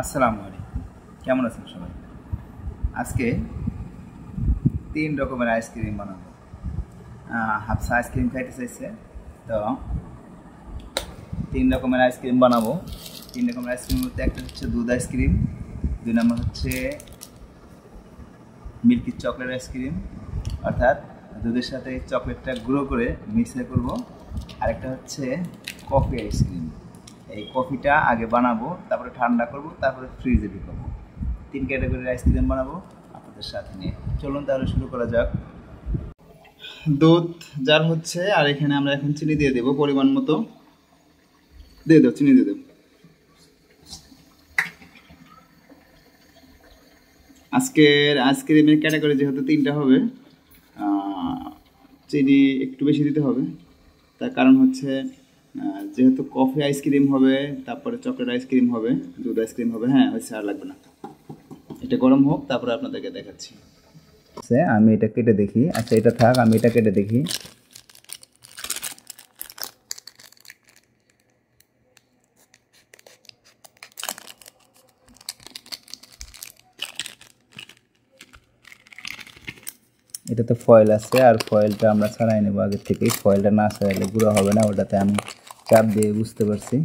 আসসালামু আলাইকুম। কেমন আছেন সবাই? আজকে ৩ রকমের আইসক্রিম বানাবো। হাফসা আইসক্রিম খাইতে চাইছে, তো ৩ রকমের আইসক্রিম বানাবো। ৩ রকমের আইসক্রিমের মধ্যে একটা হচ্ছে দুধ আইসক্রিম, ২ নম্বর হচ্ছে মিল্কি চকলেট আইসক্রিম, অর্থাৎ দুধের সাথে চকলেটটা গুঁড়ো করে মিক্সার করব। আরেকটা হচ্ছে কফি আইসক্রিম। এই কফিটা আগে বানাবো, তারপরে ঠান্ডা করব, তারপরে ফ্রিজে ঢুকাবো। ৩ ক্যাটাগরির আইসক্রিম বানাবো আপনাদের সাথে নিয়ে। চলুন তাহলে শুরু করা যাক। দুধ জার হচ্ছে, আর এখানে আমরা এখন চিনি দিয়ে দেবো পরিমাণ মতো। দিয়ে দেবো, চিনি দিয়ে দেবো। আজকের আইসক্রিমের ক্যাটাগরি যেহেতু ৩টা হবে, চিনি একটু বেশি দিতে হবে। তার কারণ হচ্ছে যেহেতু কফি আইসক্রিম হবে, তারপরে চকলেট আইসক্রিম হবে, দুধ আইসক্রিম হবে। হ্যাঁ, হয়েছে, আর লাগবে না। এটা গরম হোক, তারপরে আপনাদেরকে দেখাচ্ছি। আমি এটা কেটে দেখি। আচ্ছা, এটা থাক, আমি এটা কেটে দেখি। এটাতে ফয়েল আছে, আর ফয়েলটা আমরা ছাড়াই নেবো আগের থেকেই। ফয়েলটা না ছাড়াইলে গুঁড়ো হবে না। ওটাতে আমি চাপ দিয়ে বুঝতে পারছি।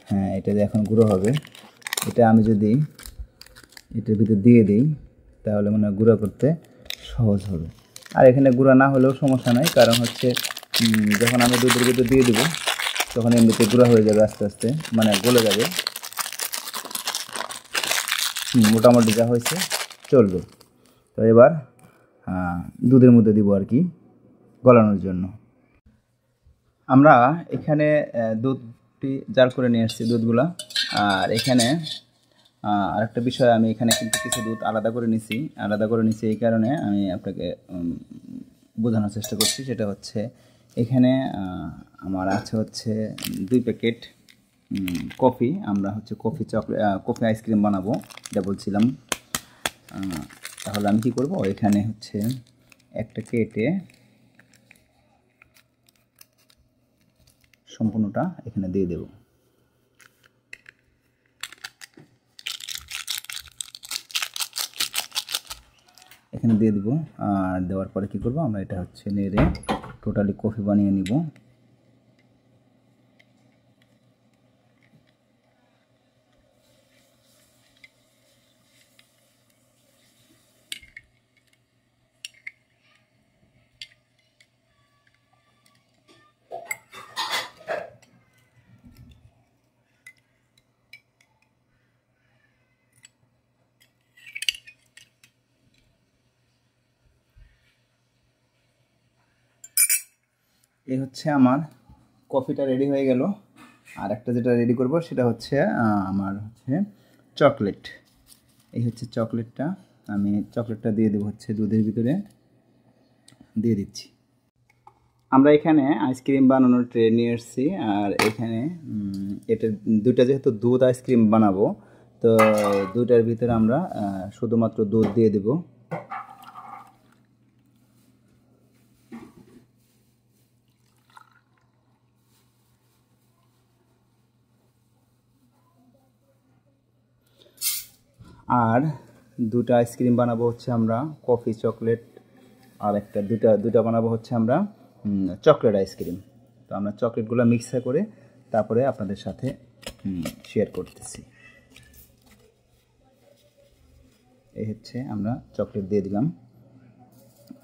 হ্যাঁ, এটা এখন গুঁড়ো হবে। এটা আমি যদি এটার ভিতর দিয়ে দিই, তাহলে মানে গুঁড়ো করতে সহজ হবে। আর এখানে গুঁড়ো না হলেও সমস্যা নাই, কারণ হচ্ছে যখন আমি দুধের ভিতর দিয়ে দেবো, তখন এমনিতে গুঁড়ো হয়ে যাবে আস্তে আস্তে, মানে গলে যাবে। মোটামুটি যা হয়েছে চলবে। তো এবার দুধের মধ্যে দিব আর কি, গলানোর জন্য। আমরা এখানে দুধটি জার করে নিয়ে আসছি, দুধগুলা। আর এখানে আরেকটা বিষয়, আমি এখানে কিন্তু কিছু দুধ আলাদা করে নিছি। এই কারণে আমি আপনাকে বোঝানোর চেষ্টা করছি। সেটা হচ্ছে এখানে আমার আছে হচ্ছে 2 প্যাকেট কফি। আমরা হচ্ছে কফি আইসক্রিম বানাবো, এটা বলছিলাম। তাহলে আমি কী করব, এখানে হচ্ছে একটা কেটে সম্পূর্ণটা এখানে দিয়ে দেব। এখানে দিয়ে দিব। আর দেওয়ার পরে কী করব, আমরা এটা হচ্ছে নেড়ে টোটালি কফি বানিয়ে নিব। এই হচ্ছে আমার কফিটা রেডি হয়ে গেল। আর একটা যেটা রেডি করব সেটা হচ্ছে আমার হচ্ছে চকলেট। এই হচ্ছে চকলেটটা। আমি চকলেটটা দিয়ে দেবো হচ্ছে দুধের ভিতরে দিয়ে দিচ্ছি। আমরা এখানে আইসক্রিম বানানোর ট্রে নিয়ে এসেছি। আর এখানে এটা দুইটা, যেহেতু দুধ আইসক্রিম বানাবো, তো দুইটার ভিতরে আমরা শুধুমাত্র দুধ দিয়ে দেব। আর দুটো আইসক্রিম বানাবো হচ্ছে আমরা কফি চকলেট, আর একটা দুটা বানাবো হচ্ছে আমরা চকলেট আইসক্রিম। তো আমরা চকলেটগুলো মিক্সার করে তারপরে আপনাদের সাথে শেয়ার করতেছি। এই হচ্ছে আমরা চকলেট দিয়ে দিলাম।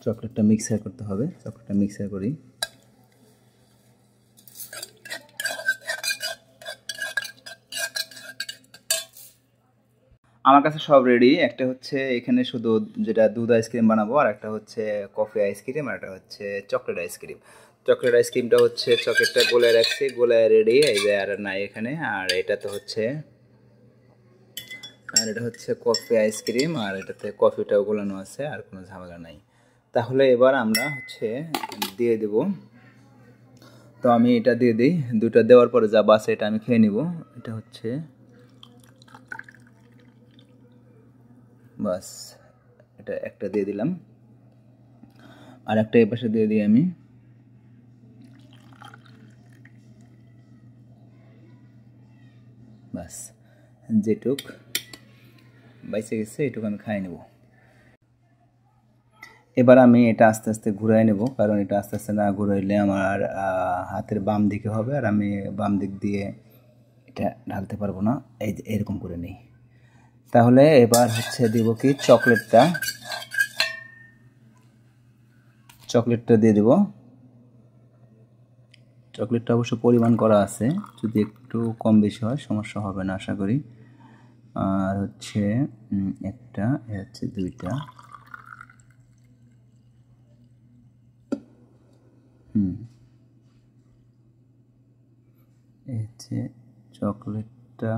চকলেটটা মিক্সার করতে হবে, চকলেটটা মিক্সার করি। আমার কাছে সব রেডি। একটা হচ্ছে এখানে শুধু যেটা দুধ আইসক্রিম বানাবো, আর একটা হচ্ছে কফি আইসক্রিম, আর একটা হচ্ছে চকলেট আইসক্রিম। চকলেট আইসক্রিমটা হচ্ছে চকলেটটা গোলায় রাখছি, গোলায় রেডি। এই যে আর নাই এখানে। আর এটা হচ্ছে কফি আইসক্রিম, আর এটাতে কফিটাও গোলানো আছে, আর কোনো ঝামেলা নাই। তাহলে এবার আমরা হচ্ছে দিয়ে দেব। তো আমি এটা দিয়ে দিই। দুটো দেওয়ার পরে যা বাসে এটা আমি খেয়ে নিব। এটা হচ্ছে বাস, এটা একটা দিয়ে দিলাম। আর একটা এই পাশে দিয়ে দিই আমি। বাস, যেটুক বাইসে গেছে, এটুকু আমি খাই নেব। এবার আমি এটা আস্তে আস্তে ঘুরাই নেব, কারণ এটা আস্তে আস্তে না ঘুরাইলে আমার হাতের বাম দিকে হবে, আর আমি বাম দিক দিয়ে এটা ঢালতে পারবো না। এই যে এরকম করে নিই। তাহলে এবার হচ্ছে দিব কি চকলেটটা দিয়ে দেব। চকলেটটা অবশ্য পরিমাণ করা আছে, যদি একটু কম বেশি হয় সমস্যা হবে না আশা করি। আর হচ্ছে একটা, হচ্ছে দুইটা, এই হচ্ছে চকলেটটা।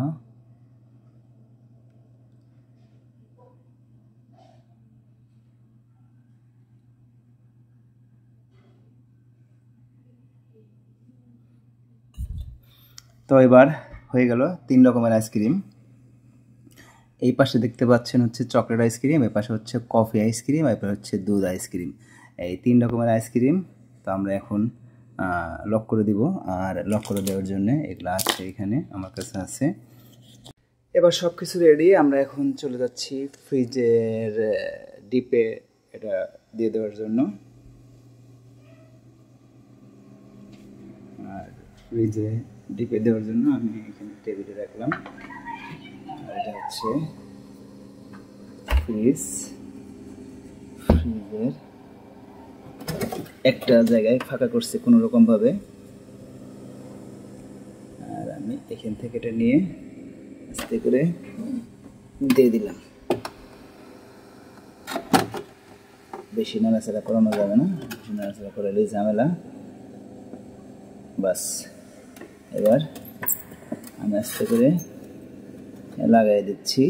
তো এবার হয়ে গেল 3 রকমের আইসক্রিম। এই পাশে দেখতে পাচ্ছেন হচ্ছে চকলেট আইসক্রিম, এই পাশে হচ্ছে কফি আইসক্রিম, এরপর হচ্ছে দুধ আইসক্রিম। এই 3 রকমের আইসক্রিম। তো আমরা এখন লক করে দিব, আর লক করে দেওয়ার জন্য এগুলো আছে এখানে আমার কাছে আছে। এবার সব কিছু রেডি, আমরা এখন চলে যাচ্ছি ফ্রিজের ডিপে এটা দিয়ে দেওয়ার জন্য। আর ফ্রিজে ডিপে দেওয়ার জন্য আমি এখানে টেবিলে রাখলাম। আর এটা হচ্ছে ফ্রিজের একটা জায়গায় ফাঁকা করছে কোনো রকম ভাবে, আর আমি এখান থেকে এটা নিয়ে আস্তে করে দিয়ে দিলাম। বেশি নাড়াচাড়া করানো যাবে না, বেশি নাড়াচাড়া করলে ঝামেলা। বাস, এবার আমি আস্তে করে লাগাই দিচ্ছি।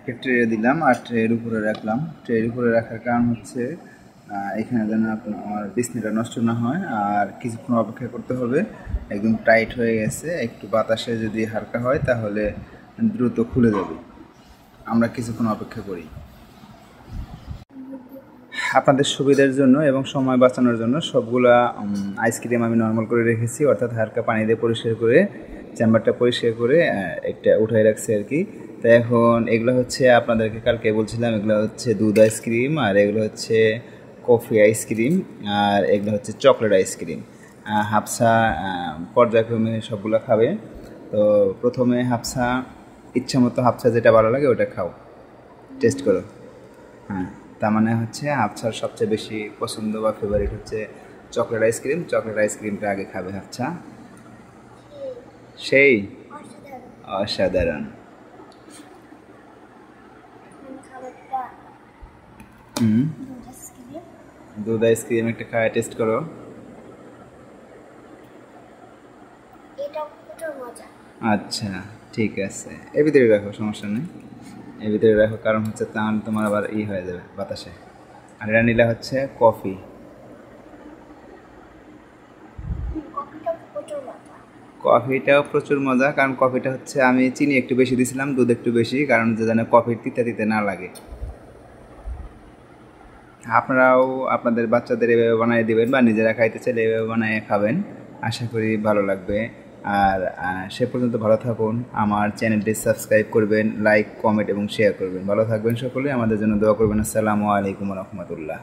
একটা ট্রে দিলাম আর ট্রের উপরে রাখলাম। ট্রের উপরে রাখার কারণ হচ্ছে এখানে যেন আমার বিছনাটা নষ্ট না হয়, আর কিছুক্ষণ অপেক্ষা করতে হবে। একদম টাইট হয়ে গেছে, একটু বাতাসে যদি হালকা হয় তাহলে দ্রুত খুলে যাবে। আমরা কিছুক্ষণ অপেক্ষা করি। আপনাদের সুবিধার জন্য এবং সময় বাঁচানোর জন্য সবগুলা আইসক্রিম আমি নর্মাল করে রেখেছি, অর্থাৎ হালকা পানি দিয়ে পরিষ্কার করে চেম্বারটা পরিষ্কার করে একটা উঠাই রাখছি আর কি। তো এখন এগুলো হচ্ছে আপনাদেরকে কালকে বলছিলাম, এগুলো হচ্ছে দুধ আইসক্রিম, আর এগুলো হচ্ছে কফি আইসক্রিম, আর এগুলো হচ্ছে চকলেট আইসক্রিম। হাফসা পর্যায়ক্রমে সবগুলো খাবে। তো প্রথমে হাফসা, ইচ্ছা মতো হাফসা যেটা ভালো লাগে ওটা খাও, টেস্ট করো। হ্যাঁ, তার মানে হচ্ছে হাফসার সবচেয়ে বেশি পছন্দ বা ফেভারিট হচ্ছে চকলেট আইসক্রিম। চকলেট আইসক্রিমটা আগে খাবে হাফসা। সেই অসাধারণ। দুধ আইসক্রিম একটা খাওয়া টেস্ট করো। আচ্ছা ঠিক আছে, এর ভিতরে রাখো, সমস্যা নেই, এর ভিতরে রাখো, কারণ হচ্ছে তাহলে তোমার আবার হয়ে যাবে বাতাসে। আর এটা নিলে হচ্ছে কফি। কফিটাও প্রচুর মজা, কারণ কফিটা হচ্ছে আমি চিনি একটু বেশি দিয়েছিলাম, দুধ একটু বেশি, কারণ যে যেন কফির তিতে তিতে না লাগে। আপনারাও আপনাদের বাচ্চাদের এভাবে বানিয়ে দেবেন, বা নিজেরা খাইতে চাইলে এভাবে বানিয়ে খাবেন, আশা করি ভালো লাগবে। আর সে পর্যন্ত ভালো থাকুন, আমার চ্যানেলটি সাবস্ক্রাইব করবেন, লাইক কমেন্ট এবং শেয়ার করবেন। ভালো থাকবেন সকলে, আমাদের জন্য দোয়া করবেন। আসসালামু আলাইকুম রহমতুল্লাহ।